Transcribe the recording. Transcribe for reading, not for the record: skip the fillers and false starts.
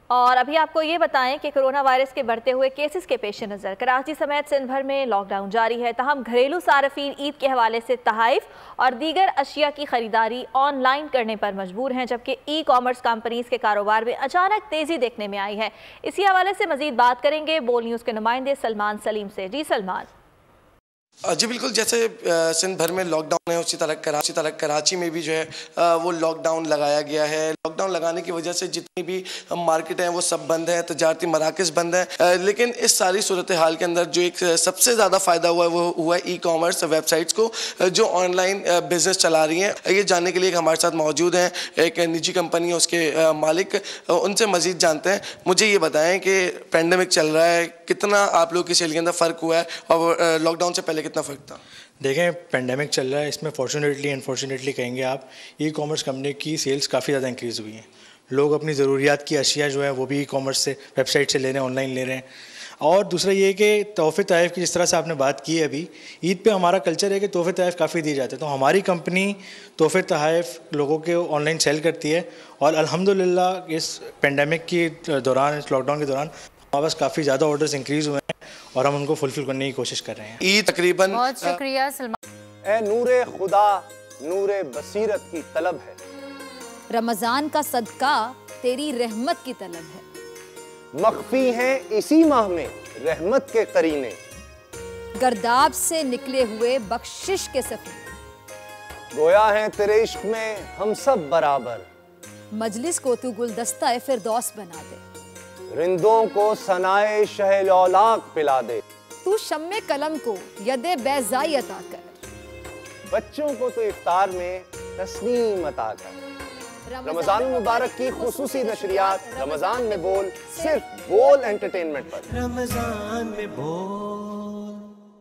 और अभी आपको ये बताएं कि कोरोना वायरस के बढ़ते हुए केसेस के पेश नज़र कराची समेत सिंध भर में लॉकडाउन जारी है। तहम घरेलू सार्फिन ईद के हवाले से तहाइफ और दीगर अशिया की खरीदारी ऑनलाइन करने पर मजबूर हैं, जबकि ई कॉमर्स कंपनीज के कारोबार में अचानक तेजी देखने में आई है। इसी हवाले से मजीद बात करेंगे बोल न्यूज़ के नुमाइंदे सलमान सलीम से। जी सलमान। जी बिल्कुल, जैसे सिंध भर में लॉकडाउन है उसी तरह कराची में भी जो है वो लॉकडाउन लगाया गया है। लॉकडाउन लगाने की वजह से जितनी भी मार्केट हैं वो सब बंद हैं, तजारती मराकज़ बंद हैं। लेकिन इस सारी सूरत हाल के अंदर जो एक सबसे ज़्यादा फ़ायदा हुआ है वो हुआ ई कॉमर्स वेबसाइट्स को जो ऑनलाइन बिज़नेस चला रही हैं। ये जानने के लिए हमारे साथ मौजूद हैं एक निजी कंपनी है उसके मालिक, उनसे मज़ीद जानते हैं। मुझे ये बताएँ कि पेंडेमिक चल रहा है, कितना आप लोग की सेल के अंदर फ़र्क हुआ है और लॉकडाउन से पहले कितना फ़र्क था? देखें, पेंडेमिक चल रहा है, इसमें फॉर्चुनेटली अनफॉर्चुनेटली कहेंगे आप, ई कॉमर्स कंपनी की सेल्स काफ़ी ज़्यादा इंक्रीज़ हुई हैं। लोग अपनी ज़रूरियात की अशिया जो है वो भी ई कॉमर्स से वेबसाइट से ले रहे हैं, ऑनलाइन ले रहे हैं। और दूसरा ये कि तोहफ़े तहफ़ की जिस तरह से आपने बात की है अभी, ईद पे हमारा कल्चर है कि तोहफ़े तहफ़ काफ़ी दिए जाते हैं, तो हमारी कंपनी तोहफ़े तहफ़ लोगों के ऑनलाइन सेल करती है। और अल्हम्दुलिल्लाह इस पेंडेमिक के दौरान, इस लॉकडाउन के दौरान हमारे पास काफ़ी ज़्यादा ऑर्डर्स इंक्रीज़ हुए हैं और हम उनको फुलफिल करने की कोशिश कर रहे हैं। ईद तकरीबन बहुत शुक्रिया सलमान। ए नूरे खुदा नूरे बसीरत की तलब है, रमजान का सदका तेरी रहमत की तलब है। मख्फी हैं इसी माह में रहमत के करीने, गर्दाब से निकले हुए बख्शिश के सफीने, गोया है तेरे इश्क में हम सब बराबर, मजलिस को तू गुलदस्ता फिरदौस बना दे, रिंदों को सनाए शहलौलाक पिला दे, तू शम्मे कलम को यदे बैज़ाई अता कर, बच्चों को तो इफ्तार में तस्नीम अता कर। रमजान मुबारक की खुसूसी नशरियात रमजान में बोल, सिर्फ बोल एंटरटेनमेंट पर। रमजान में बोल।